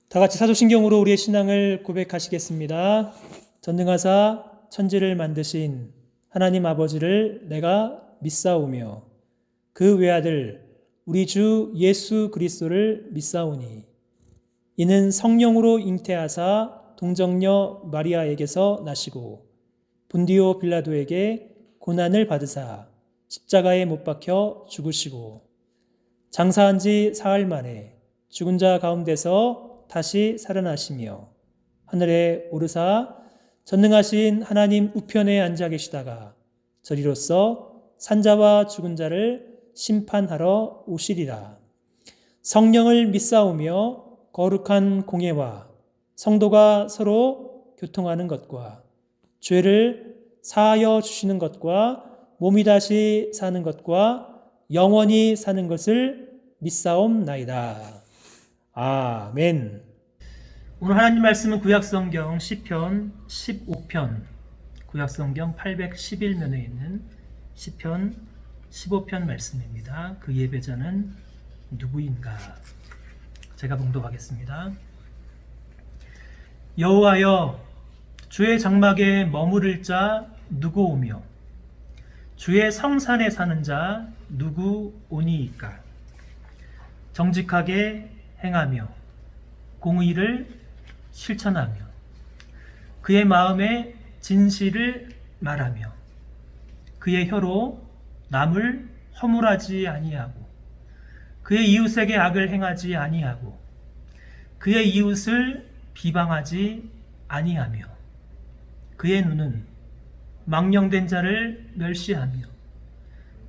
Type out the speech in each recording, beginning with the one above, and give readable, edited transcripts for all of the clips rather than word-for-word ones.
다 같이 사도신경으로 우리의 신앙을 고백하시겠습니다. 전능하사 천지를 만드신 하나님 아버지를 내가 믿사오며 그 외아들 우리 주 예수 그리스도를 믿사오니 이는 성령으로 잉태하사 동정녀 마리아에게서 나시고 본디오 빌라도에게 고난을 받으사 십자가에 못 박혀 죽으시고 장사한 지 사흘 만에 죽은 자 가운데서 다시 살아나시며 하늘에 오르사 전능하신 하나님 우편에 앉아 계시다가 저리로서 산자와 죽은 자를 심판하러 오시리라. 성령을 믿사오며 거룩한 공예와 성도가 서로 교통하는 것과 죄를 사하여 주시는 것과 몸이 다시 사는 것과 영원히 사는 것을 믿사옵나이다. 아멘. 오늘 하나님 말씀은 구약성경 시편 15편, 구약성경 811면에 있는 시편 15편 말씀입니다. 그 예배자는 누구인가? 제가 봉독하겠습니다. 여호와여, 주의 장막에 머무를 자 누구 오며 주의 성산에 사는 자 누구 오니이까? 정직하게 행하며 공의를 실천하며 그의 마음에 진실을 말하며 그의 혀로 남을 허물하지 아니하고 그의 이웃에게 악을 행하지 아니하고 그의 이웃을 비방하지 아니하며 그의 눈은 망령된 자를 멸시하며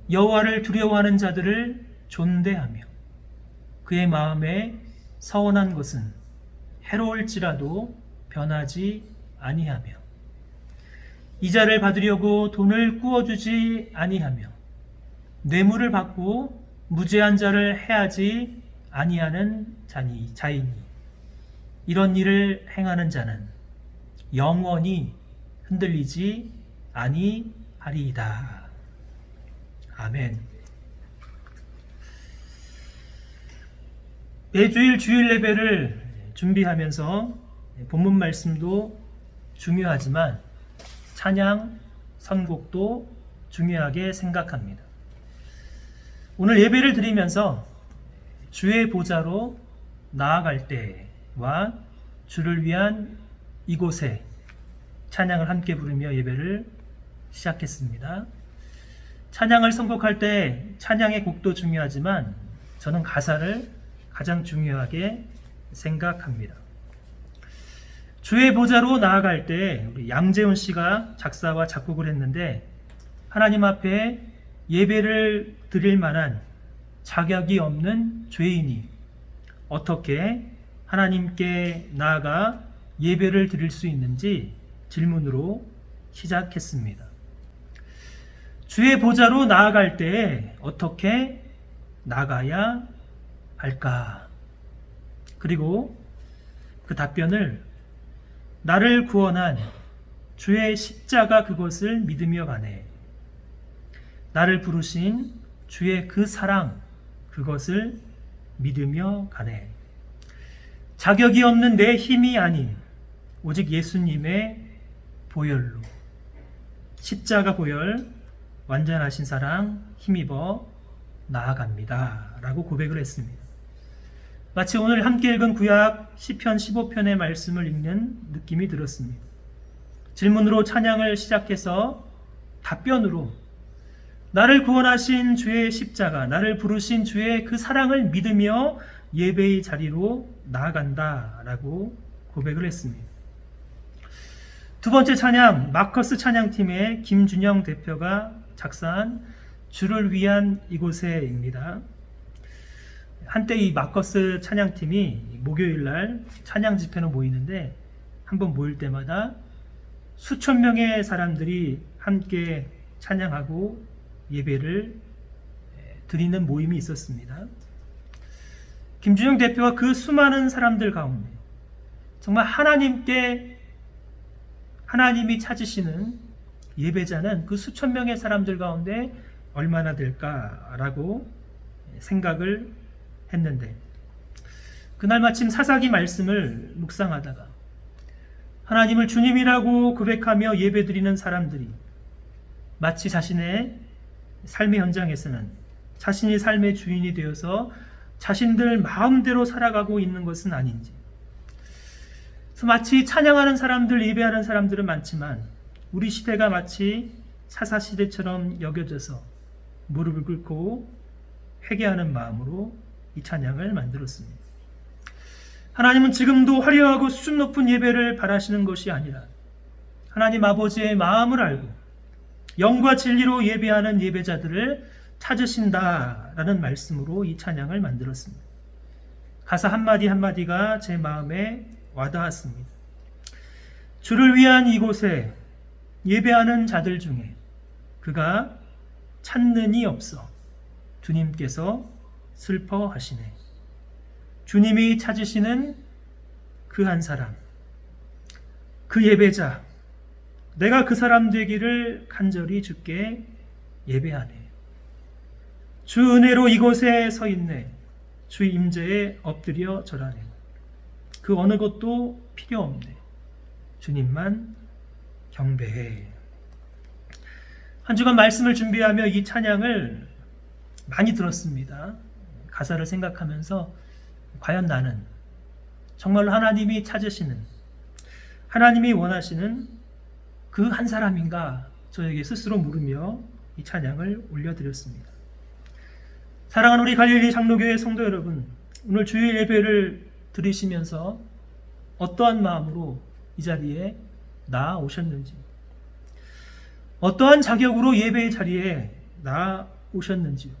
여호와를 두려워하는 자들을 존대하며 그의 마음에 서원한 것은 해로울지라도 변하지 아니하며 이자를 받으려고 돈을 꾸어주지 아니하며 뇌물을 받고 무죄한 자를 해하지 아니하는 자이니 이런 일을 행하는 자는 영원히 흔들리지 아니하리이다. 아멘. 매주일 주일 예배를 준비하면서 본문 말씀도 중요하지만 찬양, 선곡도 중요하게 생각합니다. 오늘 예배를 드리면서 주의 보좌로 나아갈 때와 주를 위한 이곳에 찬양을 함께 부르며 예배를 시작했습니다. 찬양을 선곡할 때 찬양의 곡도 중요하지만 저는 가사를 가장 중요하게 생각합니다. 주의 보좌로 나아갈 때 우리 양재훈 씨가 작사와 작곡을 했는데 하나님 앞에 예배를 드릴 만한 자격이 없는 죄인이 어떻게 하나님께 나아가 예배를 드릴 수 있는지 질문으로 시작했습니다. 주의 보좌로 나아갈 때 어떻게 나가야 할까? 그리고 그 답변을 나를 구원한 주의 십자가 그것을 믿으며 가네. 나를 부르신 주의 그 사랑 그것을 믿으며 가네. 자격이 없는 내 힘이 아닌 오직 예수님의 보혈로 십자가 보혈 완전하신 사랑 힘입어 나아갑니다. 라고 고백을 했습니다. 마치 오늘 함께 읽은 구약 시편 15편의 말씀을 읽는 느낌이 들었습니다. 질문으로 찬양을 시작해서 답변으로 나를 구원하신 주의 십자가, 나를 부르신 주의 그 사랑을 믿으며 예배의 자리로 나아간다 라고 고백을 했습니다. 두 번째 찬양, 마커스 찬양팀의 김준영 대표가 작사한 주를 위한 이곳에입니다. 한때 이 마커스 찬양팀이 목요일날 찬양 집회로 모이는데 한번 모일 때마다 수천 명의 사람들이 함께 찬양하고 예배를 드리는 모임이 있었습니다. 김준영 대표와 그 수많은 사람들 가운데 정말 하나님이 찾으시는 예배자는 그 수천 명의 사람들 가운데 얼마나 될까라고 생각을 했는데 그날 마침 사사기 말씀을 묵상하다가 하나님을 주님이라고 고백하며 예배드리는 사람들이 마치 자신의 삶의 현장에서는 자신이 삶의 주인이 되어서 자신들 마음대로 살아가고 있는 것은 아닌지, 그래서 마치 찬양하는 사람들, 예배하는 사람들은 많지만 우리 시대가 마치 사사시대처럼 여겨져서 무릎을 꿇고 회개하는 마음으로 이 찬양을 만들었습니다. 하나님은 지금도 화려하고 수준 높은 예배를 바라시는 것이 아니라 하나님 아버지의 마음을 알고 영과 진리로 예배하는 예배자들을 찾으신다라는 말씀으로 이 찬양을 만들었습니다. 가사 한마디 한마디가 제 마음에 와닿았습니다. 주를 위한 이곳에 예배하는 자들 중에 그가 찾는 이 없어 주님께서 슬퍼하시네. 주님이 찾으시는 그 한 사람, 그 예배자, 내가 그 사람 되기를 간절히 주께 예배하네. 주 은혜로 이곳에 서 있네. 주 임재에 엎드려 절하네. 그 어느 것도 필요 없네. 주님만 경배해. 한 주간 말씀을 준비하며 이 찬양을 많이 들었습니다. 가사를 생각하면서 과연 나는 정말로 하나님이 찾으시는, 하나님이 원하시는 그 한 사람인가 저에게 스스로 물으며 이 찬양을 올려드렸습니다. 사랑하는 우리 갈릴리 장로교회 성도 여러분, 오늘 주일 예배를 드리시면서 어떠한 마음으로 이 자리에 나아오셨는지, 어떠한 자격으로 예배의 자리에 나아오셨는지요.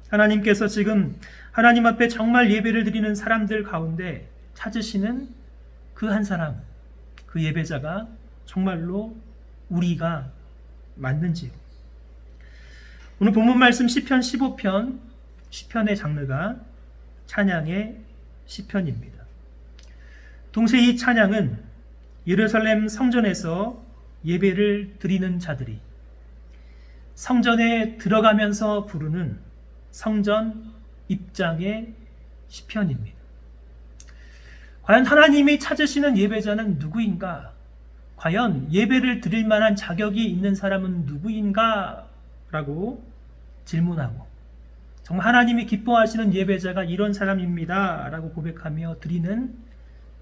하나님께서 지금 하나님 앞에 정말 예배를 드리는 사람들 가운데 찾으시는 그 한 사람, 그 예배자가 정말로 우리가 맞는지요. 오늘 본문 말씀 시편 15편, 시편의 장르가 찬양의 시편입니다. 동시에 이 찬양은 예루살렘 성전에서 예배를 드리는 자들이 성전에 들어가면서 부르는 성전 입장의 시편입니다. 과연 하나님이 찾으시는 예배자는 누구인가? 과연 예배를 드릴 만한 자격이 있는 사람은 누구인가? 라고 질문하고, 정말 하나님이 기뻐하시는 예배자가 이런 사람입니다 라고 고백하며 드리는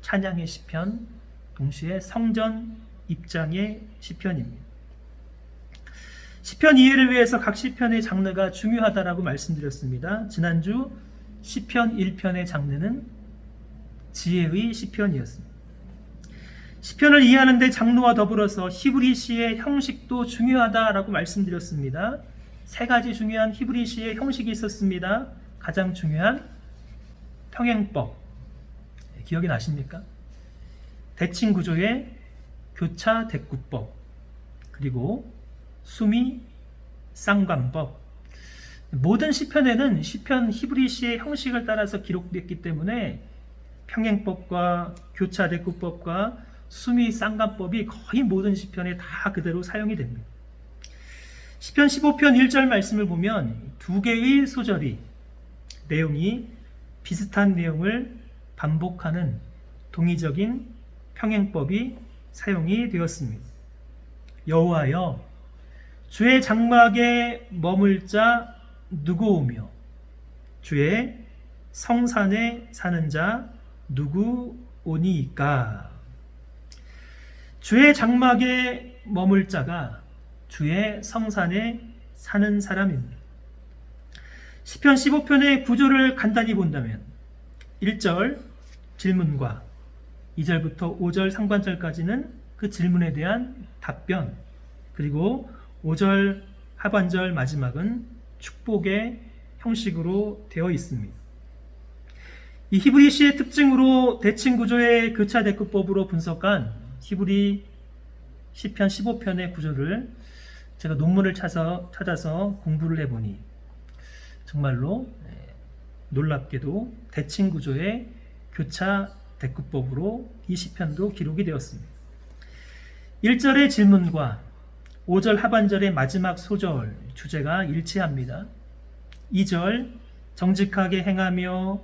찬양의 시편, 동시에 성전 입장의 시편입니다. 시편 이해를 위해서 각 시편의 장르가 중요하다라고 말씀드렸습니다. 지난주 시편 1편의 장르는 지혜의 시편이었습니다. 시편을 이해하는 데 장르와 더불어서 히브리시의 형식도 중요하다라고 말씀드렸습니다. 세 가지 중요한 히브리시의 형식이 있었습니다. 가장 중요한 평행법, 기억이 나십니까? 대칭 구조의 교차 대꾸법, 그리고 수미 쌍관법. 모든 시편에는 시편 히브리시의 형식을 따라서 기록됐기 때문에 평행법과 교차 대꾸법과 수미 쌍관법이 거의 모든 시편에 다 그대로 사용이 됩니다. 시편 15편 1절 말씀을 보면 두 개의 소절이 내용이 비슷한 내용을 반복하는 동의적인 평행법이 사용이 되었습니다. 여호와여, 주의 장막에 머물 자 누구오며 주의 성산에 사는 자 누구오니이까. 주의 장막에 머물 자가 주의 성산에 사는 사람입니다. 시편 15편의 구조를 간단히 본다면 1절 질문과 2절부터 5절 상반절까지는 그 질문에 대한 답변, 그리고 5절 하반절 마지막은 축복의 형식으로 되어 있습니다. 이 히브리시의 특징으로 대칭 구조의 교차 대꾸법으로 분석한 히브리 시편 15편의 구조를 제가 논문을 찾아서 공부를 해보니 정말로 놀랍게도 대칭 구조의 교차 대꾸법으로 이 시편도 기록이 되었습니다. 1절의 질문과 5절 하반절의 마지막 소절 주제가 일치합니다. 2절 정직하게 행하며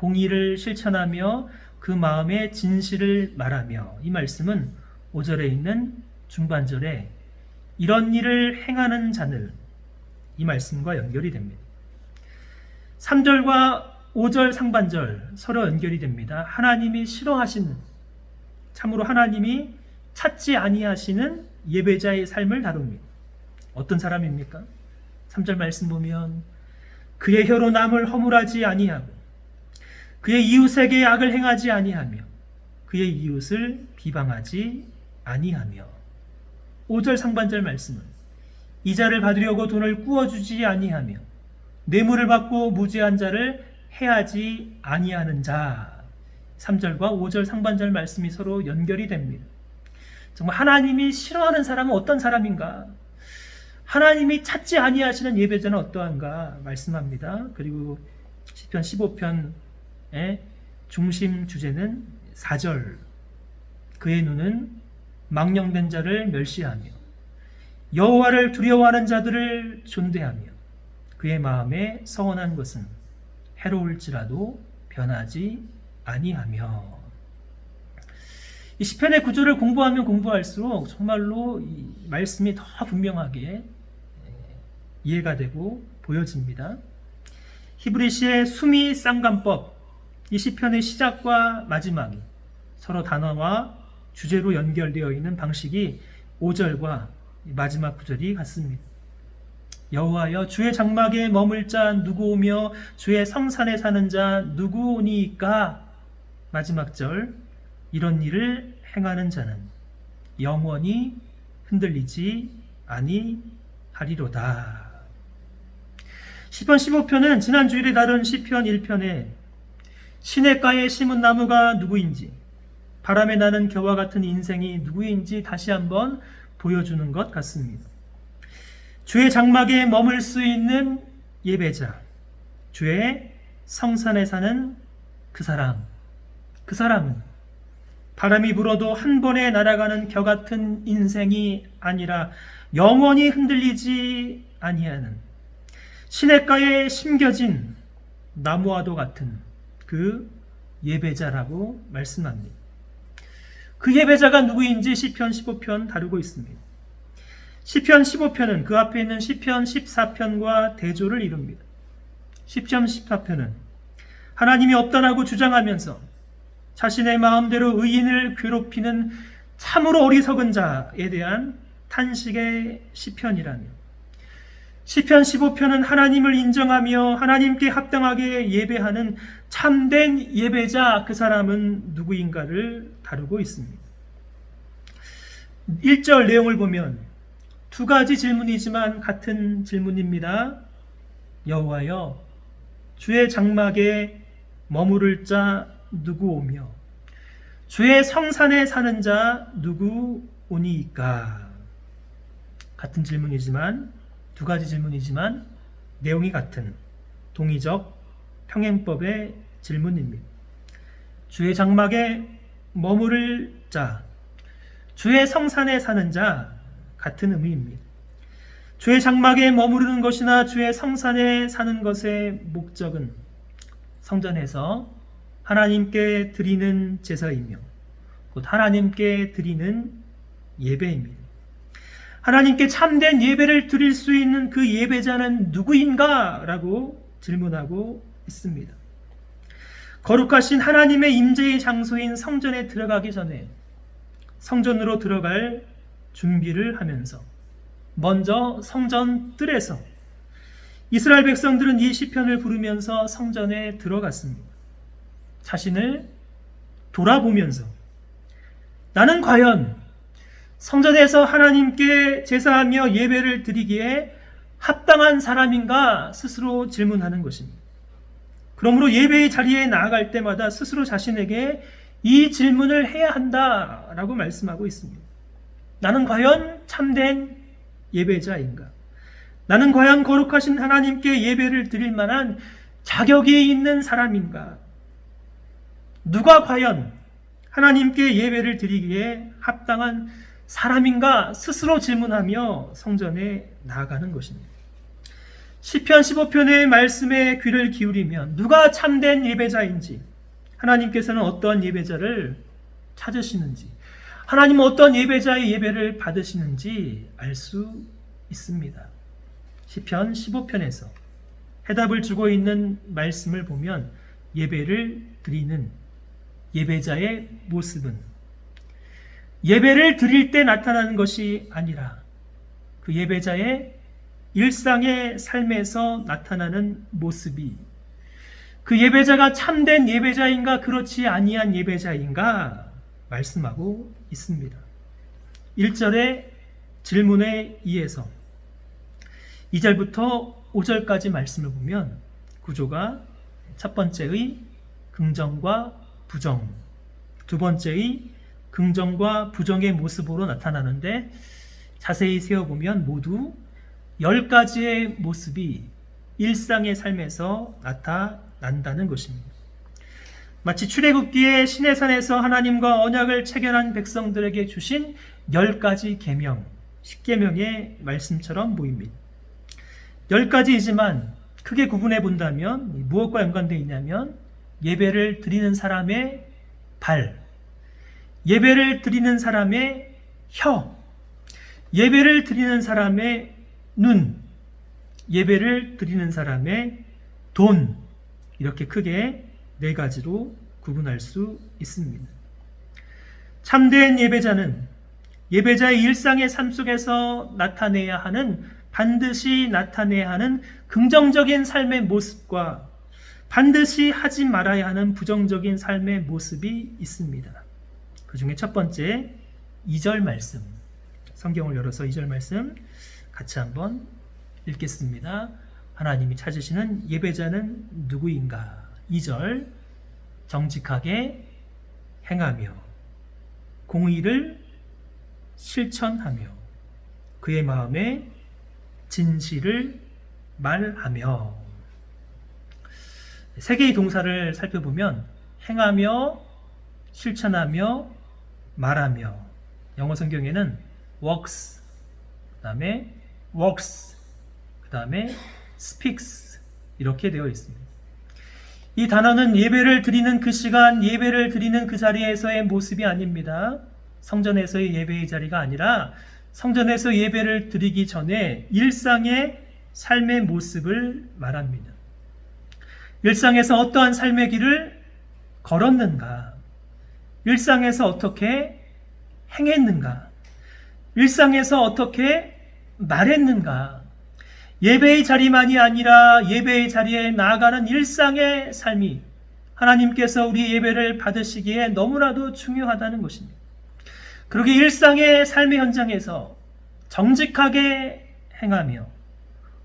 공의를 실천하며 그 마음의 진실을 말하며, 이 말씀은 5절에 있는 중반절에 이런 일을 행하는 자들, 이 말씀과 연결이 됩니다. 3절과 5절 상반절 서로 연결이 됩니다. 하나님이 싫어하시는, 참으로 하나님이 찾지 아니하시는 예배자의 삶을 다룹니다. 어떤 사람입니까? 3절 말씀 보면 그의 혀로 남을 허물하지 아니하고 그의 이웃에게 악을 행하지 아니하며 그의 이웃을 비방하지 아니하며, 5절 상반절 말씀은 이자를 받으려고 돈을 꾸어주지 아니하며 뇌물을 받고 무죄한 자를 해하지 아니하는 자. 3절과 5절 상반절 말씀이 서로 연결이 됩니다. 정말 하나님이 싫어하는 사람은 어떤 사람인가? 하나님이 찾지 아니하시는 예배자는 어떠한가 말씀합니다. 그리고 시편 15편의 중심 주제는 4절. 그의 눈은 망령된 자를 멸시하며 여호와를 두려워하는 자들을 존대하며 그의 마음에 서원한 것은 해로울지라도 변하지 아니하며. 이 시편의 구조를 공부하면 공부할수록 정말로 이 말씀이 더 분명하게 이해가 되고 보여집니다. 히브리시의 수미 쌍관법, 이 시편의 시작과 마지막이 서로 단어와 주제로 연결되어 있는 방식이 5절과 마지막 구절이 같습니다. 여호와여, 주의 장막에 머물 자 누구 오며 주의 성산에 사는 자 누구 오니까? 마지막 절, 이런 일을 행하는 자는 영원히 흔들리지 아니하리로다. 시편 15편은 지난 주일에 다룬 시편 1편에 시냇가에 심은 나무가 누구인지, 바람에 나는 겨와 같은 인생이 누구인지 다시 한번 보여주는 것 같습니다. 주의 장막에 머물 수 있는 예배자, 주의 성산에 사는 그 사람은 바람이 불어도 한 번에 날아가는 겨 같은 인생이 아니라 영원히 흔들리지 아니하는 시냇가에 심겨진 나무와도 같은 그 예배자라고 말씀합니다. 그 예배자가 누구인지 시편 15편 다루고 있습니다. 시편 15편은 그 앞에 있는 시편 14편과 대조를 이룹니다. 시편 14편은 하나님이 없다라고 주장하면서 자신의 마음대로 의인을 괴롭히는 참으로 어리석은 자에 대한 탄식의 시편이라며, 시편 15편은 하나님을 인정하며 하나님께 합당하게 예배하는 참된 예배자, 그 사람은 누구인가를 다루고 있습니다. 1절 내용을 보면 두 가지 질문이지만 같은 질문입니다. 여호와여, 주의 장막에 머무를 자 누구 오며 주의 성산에 사는 자 누구 오니이까? 같은 질문이지만, 두 가지 질문이지만 내용이 같은 동의적 평행법의 질문입니다. 주의 장막에 머무를 자, 주의 성산에 사는 자, 같은 의미입니다. 주의 장막에 머무르는 것이나 주의 성산에 사는 것의 목적은 성전에서 하나님께 드리는 제사이며 곧 하나님께 드리는 예배입니다. 하나님께 참된 예배를 드릴 수 있는 그 예배자는 누구인가? 라고 질문하고 있습니다. 거룩하신 하나님의 임재의 장소인 성전에 들어가기 전에 성전으로 들어갈 준비를 하면서 먼저 성전 뜰에서 이스라엘 백성들은 이 시편을 부르면서 성전에 들어갔습니다. 자신을 돌아보면서 나는 과연 성전에서 하나님께 제사하며 예배를 드리기에 합당한 사람인가 스스로 질문하는 것입니다. 그러므로 예배의 자리에 나아갈 때마다 스스로 자신에게 이 질문을 해야 한다라고 말씀하고 있습니다. 나는 과연 참된 예배자인가? 나는 과연 거룩하신 하나님께 예배를 드릴 만한 자격이 있는 사람인가? 누가 과연 하나님께 예배를 드리기에 합당한 사람인가 스스로 질문하며 성전에 나아가는 것입니다. 시편 15편의 말씀에 귀를 기울이면 누가 참된 예배자인지, 하나님께서는 어떠한 예배자를 찾으시는지, 하나님은 어떤 예배자의 예배를 받으시는지 알 수 있습니다. 시편 15편에서 해답을 주고 있는 말씀을 보면 예배를 드리는 예배자의 모습은 예배를 드릴 때 나타나는 것이 아니라 그 예배자의 일상의 삶에서 나타나는 모습이 그 예배자가 참된 예배자인가 그렇지 아니한 예배자인가 말씀하고 있습니다. 1절의 질문에 의해서 2절부터 5절까지 말씀을 보면 구조가 첫 번째의 긍정과 부정, 두 번째의 긍정과 부정의 모습으로 나타나는데 자세히 세어보면 모두 10가지의 모습이 일상의 삶에서 나타난다는 것입니다. 마치 출애굽기에 시내산에서 하나님과 언약을 체결한 백성들에게 주신 10가지 계명, 10계명의 말씀처럼 보입니다. 10가지이지만 크게 구분해 본다면 무엇과 연관되어 있냐면 예배를 드리는 사람의 발, 예배를 드리는 사람의 혀, 예배를 드리는 사람의 눈, 예배를 드리는 사람의 돈, 이렇게 크게 4가지로 구분할 수 있습니다. 참된 예배자는 예배자의 일상의 삶 속에서 나타내야 하는, 반드시 나타내야 하는 긍정적인 삶의 모습과 반드시 하지 말아야 하는 부정적인 삶의 모습이 있습니다. 그 중에 첫 번째 2절 말씀, 성경을 열어서 2절 말씀 같이 한번 읽겠습니다. 하나님이 찾으시는 예배자는 누구인가? 2절, 정직하게 행하며 공의를 실천하며 그의 마음에 진실을 말하며. 3개의 동사를 살펴보면 행하며, 실천하며, 말하며, 영어 성경에는 works, 그 다음에 works, 그 다음에 speaks 이렇게 되어 있습니다. 이 단어는 예배를 드리는 그 시간, 예배를 드리는 그 자리에서의 모습이 아닙니다. 성전에서의 예배의 자리가 아니라 성전에서 예배를 드리기 전에 일상의 삶의 모습을 말합니다. 일상에서 어떠한 삶의 길을 걸었는가? 일상에서 어떻게 행했는가? 일상에서 어떻게 말했는가? 예배의 자리만이 아니라 예배의 자리에 나아가는 일상의 삶이 하나님께서 우리 예배를 받으시기에 너무나도 중요하다는 것입니다. 그러기 일상의 삶의 현장에서 정직하게 행하며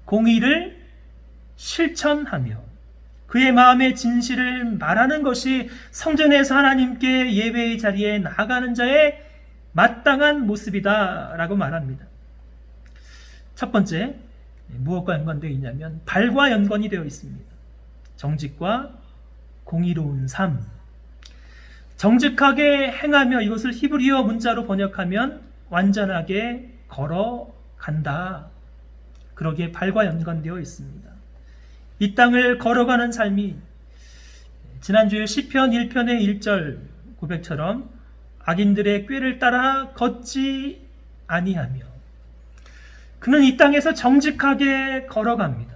공의를 실천하며 그의 마음의 진실을 말하는 것이 성전에서 하나님께 예배의 자리에 나아가는 자의 마땅한 모습이다라고 말합니다. 첫 번째, 무엇과 연관되어 있냐면 발과 연관이 되어 있습니다. 정직과 공의로운 삶. 정직하게 행하며, 이것을 히브리어 문자로 번역하면 완전하게 걸어간다. 그러기에 발과 연관되어 있습니다. 이 땅을 걸어가는 삶이 지난주에 시편 1편의 1절 고백처럼 악인들의 꾀를 따라 걷지 아니하며 그는 이 땅에서 정직하게 걸어갑니다.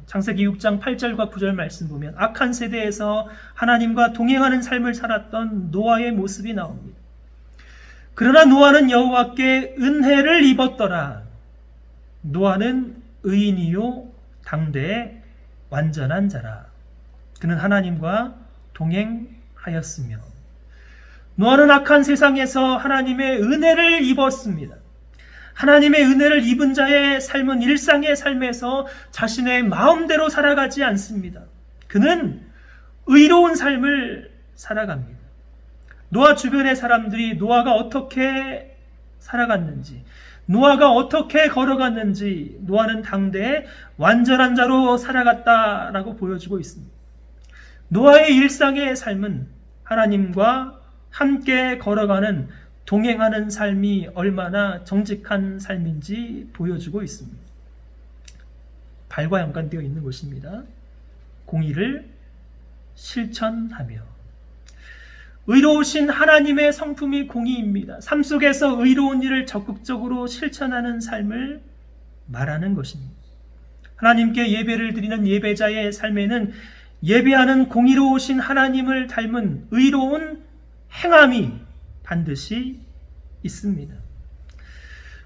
창세기 6장 8절과 9절 말씀 보면 악한 세대에서 하나님과 동행하는 삶을 살았던 노아의 모습이 나옵니다. 그러나 노아는 여호와께 은혜를 입었더라. 노아는 의인이요 당대의 완전한 자라. 그는 하나님과 동행하였으며 노아는 악한 세상에서 하나님의 은혜를 입었습니다. 하나님의 은혜를 입은 자의 삶은 일상의 삶에서 자신의 마음대로 살아가지 않습니다. 그는 의로운 삶을 살아갑니다. 노아 주변의 사람들이 노아가 어떻게 살아갔는지, 노아가 어떻게 걸어갔는지 노아는 당대에 완전한 자로 살아갔다라고 보여주고 있습니다. 노아의 일상의 삶은 하나님과 함께 걸어가는, 동행하는 삶이 얼마나 정직한 삶인지 보여주고 있습니다. 발과 연관되어 있는 것입니다. 공의를 실천하며. 의로우신 하나님의 성품이 공의입니다. 삶 속에서 의로운 일을 적극적으로 실천하는 삶을 말하는 것입니다. 하나님께 예배를 드리는 예배자의 삶에는 예배하는 공의로우신 하나님을 닮은 의로운 행함이 반드시 있습니다.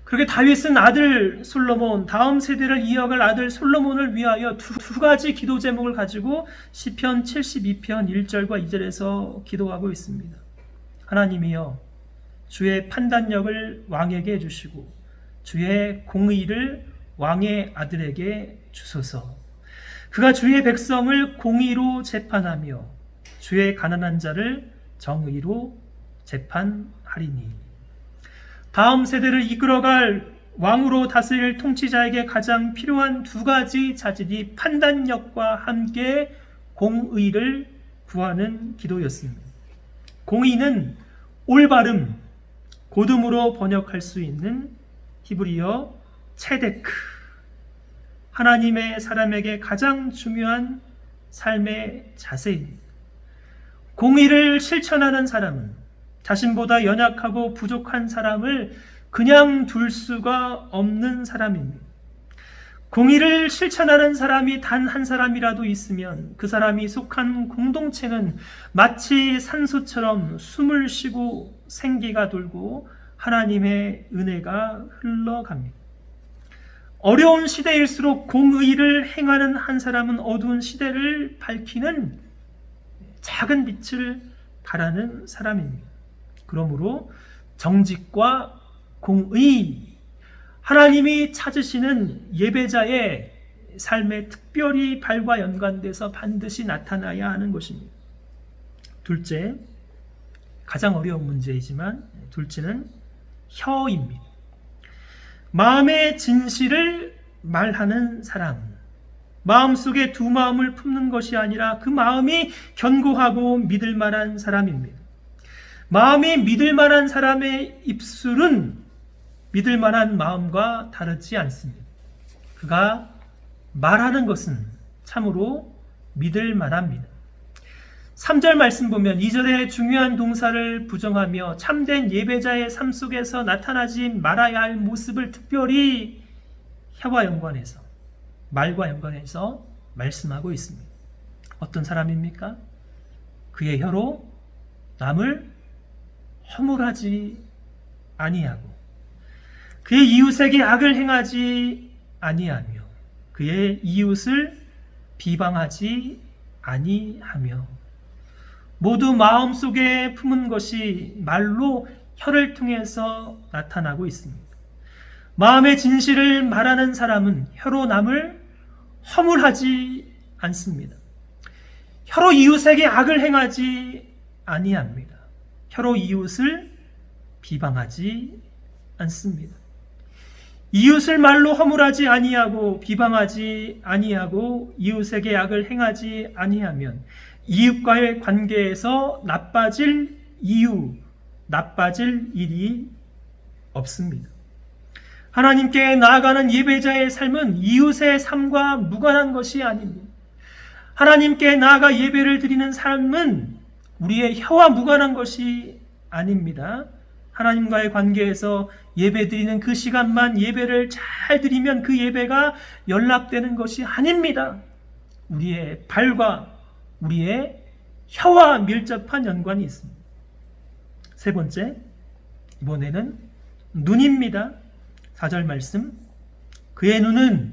그렇게 다윗은 아들 솔로몬, 다음 세대를 이어갈 아들 솔로몬을 위하여 두 가지 기도 제목을 가지고 시편 72편 1절과 2절에서 기도하고 있습니다. 하나님이여, 주의 판단력을 왕에게 해주시고 주의 공의를 왕의 아들에게 주소서. 그가 주의 백성을 공의로 재판하며 주의 가난한 자를 정의로 재판하리니. 다음 세대를 이끌어갈 왕으로 다스릴 통치자에게 가장 필요한 두 가지 자질이 판단력과 함께 공의를 구하는 기도였습니다. 공의는 올바름, 곧음으로 번역할 수 있는 히브리어 체데크, 하나님의 사람에게 가장 중요한 삶의 자세입니다. 공의를 실천하는 사람은 자신보다 연약하고 부족한 사람을 그냥 둘 수가 없는 사람입니다. 공의를 실천하는 사람이 단 한 사람이라도 있으면 그 사람이 속한 공동체는 마치 산소처럼 숨을 쉬고 생기가 돌고 하나님의 은혜가 흘러갑니다. 어려운 시대일수록 공의를 행하는 한 사람은 어두운 시대를 밝히는 작은 빛을 발하는 사람입니다. 그러므로 정직과 공의, 하나님이 찾으시는 예배자의 삶에 특별히 발과 연관돼서 반드시 나타나야 하는 것입니다. 둘째, 가장 어려운 문제이지만 둘째는 혀입니다. 마음의 진실을 말하는 사람, 마음속에 두 마음을 품는 것이 아니라 그 마음이 견고하고 믿을 만한 사람입니다. 마음이 믿을 만한 사람의 입술은 믿을 만한 마음과 다르지 않습니다. 그가 말하는 것은 참으로 믿을 만합니다. 3절 말씀 보면 2절의 중요한 동사를 부정하며 참된 예배자의 삶 속에서 나타나지 말아야 할 모습을 특별히 혀와 연관해서, 말과 연관해서 말씀하고 있습니다. 어떤 사람입니까? 그의 혀로 남을 허물하지 아니하고 그의 이웃에게 악을 행하지 아니하며 그의 이웃을 비방하지 아니하며 모두 마음속에 품은 것이 말로 혀를 통해서 나타나고 있습니다. 마음의 진실을 말하는 사람은 혀로 남을 허물하지 않습니다. 혀로 이웃에게 악을 행하지 아니합니다. 혀로 이웃을 비방하지 않습니다. 이웃을 말로 허물하지 아니하고 비방하지 아니하고 이웃에게 악을 행하지 아니하면 이웃과의 관계에서 나빠질 이유, 나빠질 일이 없습니다. 하나님께 나아가는 예배자의 삶은 이웃의 삶과 무관한 것이 아닙니다. 하나님께 나아가 예배를 드리는 삶은 우리의 혀와 무관한 것이 아닙니다. 하나님과의 관계에서 예배 드리는 그 시간만 예배를 잘 드리면 그 예배가 연락되는 것이 아닙니다. 우리의 발과 우리의 혀와 밀접한 연관이 있습니다. 세 번째, 이번에는 눈입니다. 4절 말씀, 그의 눈은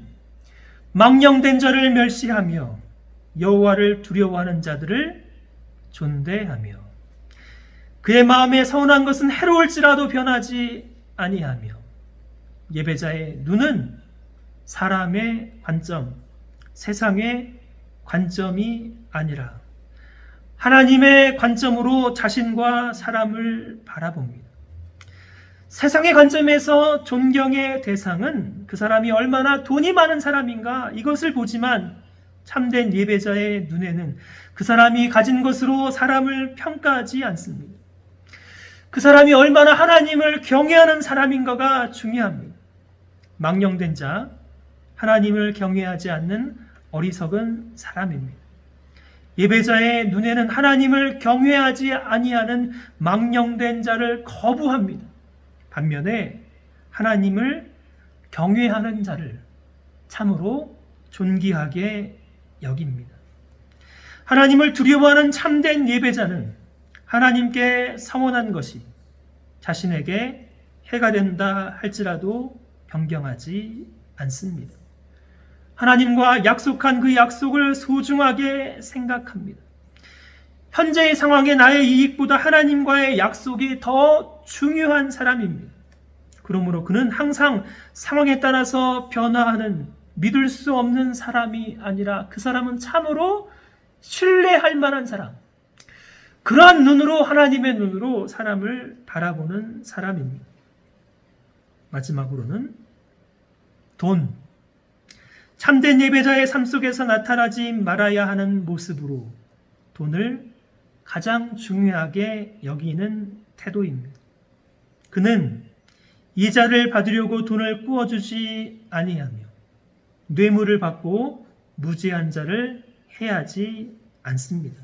망령된 자를 멸시하며 여호와를 두려워하는 자들을 존대하며 그의 마음에 서운한 것은 해로울지라도 변하지 아니하며. 예배자의 눈은 사람의 관점, 세상의 관점이 아니라 하나님의 관점으로 자신과 사람을 바라봅니다. 세상의 관점에서 존경의 대상은 그 사람이 얼마나 돈이 많은 사람인가 이것을 보지만 참된 예배자의 눈에는 그 사람이 가진 것으로 사람을 평가하지 않습니다. 그 사람이 얼마나 하나님을 경외하는 사람인가가 중요합니다. 망령된 자, 하나님을 경외하지 않는 어리석은 사람입니다. 예배자의 눈에는 하나님을 경외하지 아니하는 망령된 자를 거부합니다. 반면에 하나님을 경외하는 자를 참으로 존귀하게 여깁니다. 하나님을 두려워하는 참된 예배자는 하나님께 성원한 것이 자신에게 해가 된다 할지라도 변경하지 않습니다. 하나님과 약속한 그 약속을 소중하게 생각합니다. 현재의 상황에 나의 이익보다 하나님과의 약속이 더 중요한 사람입니다. 그러므로 그는 항상 상황에 따라서 변화하는 믿을 수 없는 사람이 아니라 그 사람은 참으로 신뢰할 만한 사람, 그러한 눈으로, 하나님의 눈으로 사람을 바라보는 사람입니다. 마지막으로는 돈. 참된 예배자의 삶 속에서 나타나지 말아야 하는 모습으로 돈을 가장 중요하게 여기는 태도입니다. 그는 이자를 받으려고 돈을 꾸어주지 아니하며 뇌물을 받고 무지한 자를 해하지 않습니다.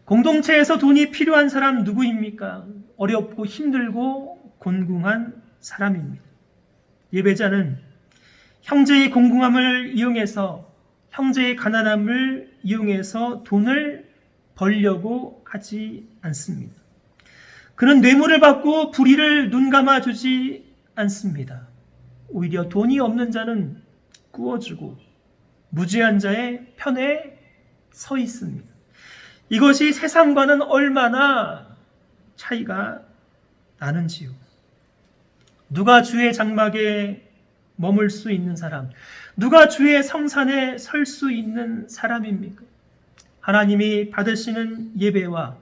공동체에서 돈이 필요한 사람 누구입니까? 어렵고 힘들고 곤궁한 사람입니다. 예배자는 형제의 공공함을 이용해서, 형제의 가난함을 이용해서 돈을 벌려고 하지 않습니다. 그는 뇌물을 받고 불의를 눈감아 주지 않습니다. 오히려 돈이 없는 자는 꾸어주고 무지한 자의 편에 서 있습니다. 이것이 세상과는 얼마나 차이가 나는지요. 누가 주의 장막에 머물 수 있는 사람, 누가 주의 성산에 설 수 있는 사람입니까? 하나님이 받으시는 예배와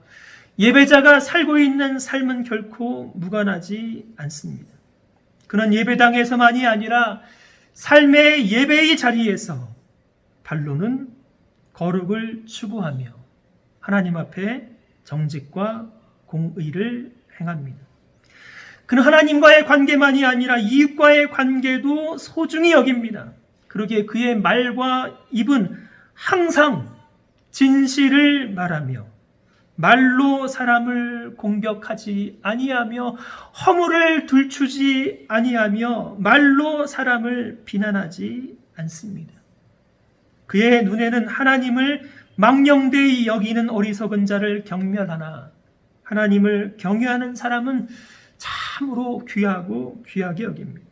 예배자가 살고 있는 삶은 결코 무관하지 않습니다. 그는 예배당에서만이 아니라 삶의 예배의 자리에서 발로는 거룩을 추구하며 하나님 앞에 정직과 공의를 행합니다. 그는 하나님과의 관계만이 아니라 이웃과의 관계도 소중히 여깁니다. 그러기에 그의 말과 입은 항상 진실을 말하며 말로 사람을 공격하지 아니하며 허물을 들추지 아니하며 말로 사람을 비난하지 않습니다. 그의 눈에는 하나님을 망령되이 여기는 어리석은 자를 경멸하나 하나님을 경외하는 사람은 참으로 귀하고 귀하게 여깁니다.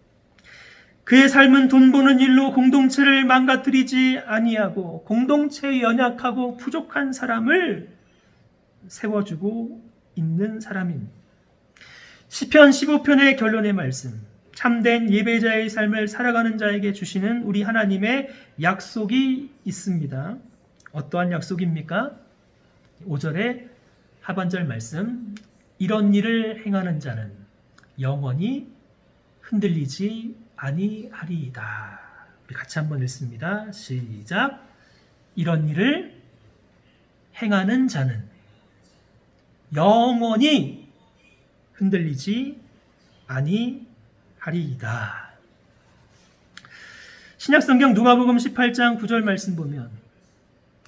그의 삶은 돈 버는 일로 공동체를 망가뜨리지 아니하고 공동체에 연약하고 부족한 사람을 세워주고 있는 사람입니다. 시편 15편의 결론의 말씀, 참된 예배자의 삶을 살아가는 자에게 주시는 우리 하나님의 약속이 있습니다. 어떠한 약속입니까? 5절의 하반절 말씀, 이런 일을 행하는 자는 영원히 흔들리지 아니하리이다. 우리 같이 한번 읽습니다. 시작. 이런 일을 행하는 자는 영원히 흔들리지 아니하리이다. 신약성경 누가복음 18장 9절 말씀 보면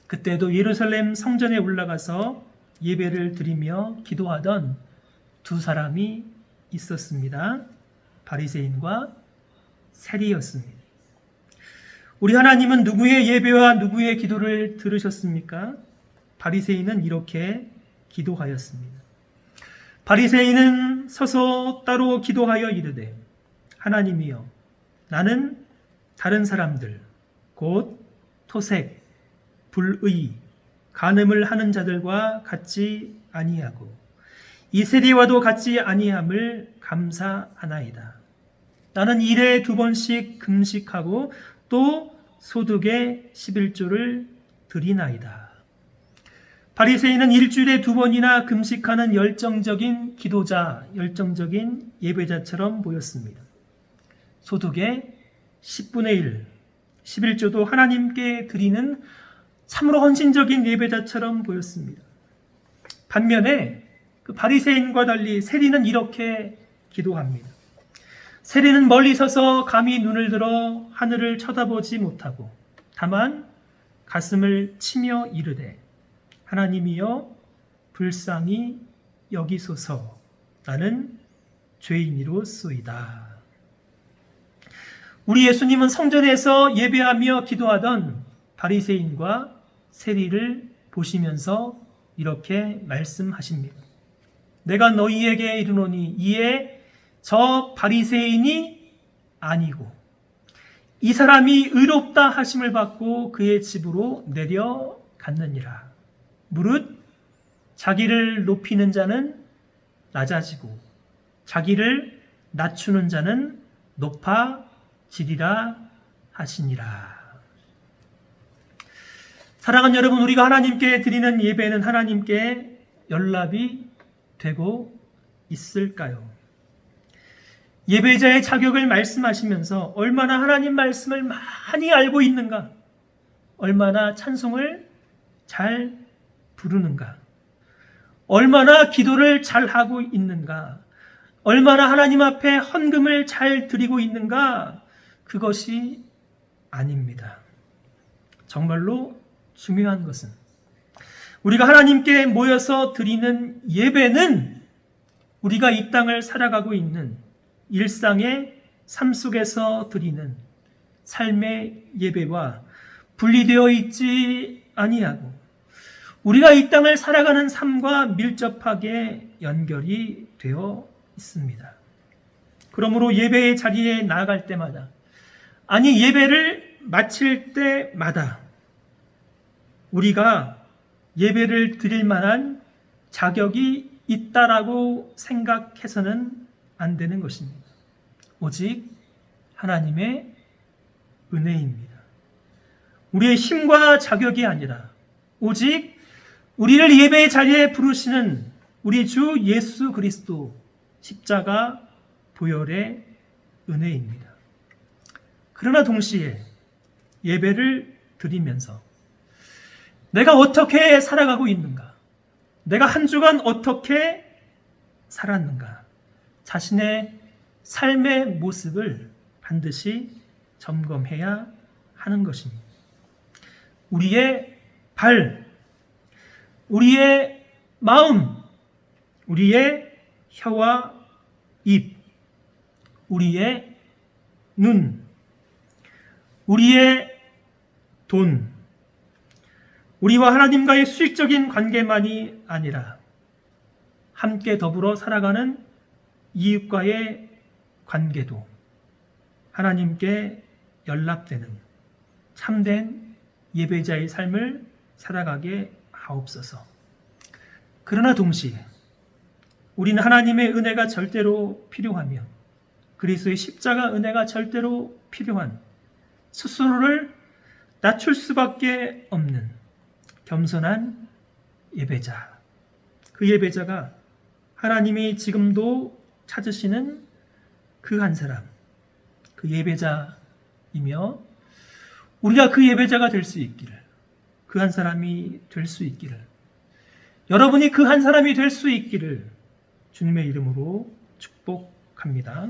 그때도 예루살렘 성전에 올라가서 예배를 드리며 기도하던 두 사람이 있었습니다. 바리새인과 세리였습니다. 우리 하나님은 누구의 예배와 누구의 기도를 들으셨습니까? 바리새인은 이렇게 기도하였습니다. 바리새인은 서서 따로 기도하여 이르되 하나님이여 나는 다른 사람들 곧 토색, 불의, 간음을 하는 자들과 같지 아니하고 이 세리와도 같지 아니함을 감사하나이다. 나는 일에 2번씩 금식하고 또 소득의 11조를 드리나이다. 바리새인은 일주일에 2번이나 금식하는 열정적인 기도자, 열정적인 예배자처럼 보였습니다. 소득의 10분의 1, 11조도 하나님께 드리는 참으로 헌신적인 예배자처럼 보였습니다. 반면에 그 바리새인과 달리 세리는 이렇게 기도합니다. 세리는 멀리 서서 감히 눈을 들어 하늘을 쳐다보지 못하고 다만 가슴을 치며 이르되 하나님이여 불쌍히 여기소서. 나는 죄인이로소이다. 우리 예수님은 성전에서 예배하며 기도하던 바리새인과 세리를 보시면서 이렇게 말씀하십니다. 내가 너희에게 이르노니 이에 저 바리새인이 아니고 이 사람이 의롭다 하심을 받고 그의 집으로 내려갔느니라. 무릇 자기를 높이는 자는 낮아지고 자기를 낮추는 자는 높아지리라 하시니라. 사랑하는 여러분, 우리가 하나님께 드리는 예배는 하나님께 연락이 되고 있을까요? 예배자의 자격을 말씀하시면서 얼마나 하나님 말씀을 많이 알고 있는가, 얼마나 찬송을 잘 부르는가, 얼마나 기도를 잘 하고 있는가, 얼마나 하나님 앞에 헌금을 잘 드리고 있는가, 그것이 아닙니다. 정말로 중요한 것은 우리가 하나님께 모여서 드리는 예배는 우리가 이 땅을 살아가고 있는 일상의 삶 속에서 드리는 삶의 예배와 분리되어 있지 아니하고 우리가 이 땅을 살아가는 삶과 밀접하게 연결이 되어 있습니다. 그러므로 예배의 자리에 나아갈 때마다, 아니 예배를 마칠 때마다 우리가 예배를 드릴 만한 자격이 있다라고 생각해서는 안 되는 것입니다. 오직 하나님의 은혜입니다. 우리의 힘과 자격이 아니라 오직 우리를 예배의 자리에 부르시는 우리 주 예수 그리스도 십자가 보혈의 은혜입니다. 그러나 동시에 예배를 드리면서 내가 어떻게 살아가고 있는가, 내가 한 주간 어떻게 살았는가, 자신의 삶의 모습을 반드시 점검해야 하는 것입니다. 우리의 발, 우리의 마음, 우리의 혀와 입, 우리의 눈, 우리의 돈, 우리와 하나님과의 수직적인 관계만이 아니라 함께 더불어 살아가는 이웃과의 관계도 하나님께 연락되는 참된 예배자의 삶을 살아가게 하옵소서. 그러나 동시에 우리는 하나님의 은혜가 절대로 필요하며 그리스도의 십자가 은혜가 절대로 필요한 스스로를 낮출 수밖에 없는 겸손한 예배자, 그 예배자가 하나님이 지금도 찾으시는 그 한 사람, 그 예배자이며 우리가 그 예배자가 될 수 있기를, 그 한 사람이 될 수 있기를, 여러분이 그 한 사람이 될 수 있기를 주님의 이름으로 축복합니다.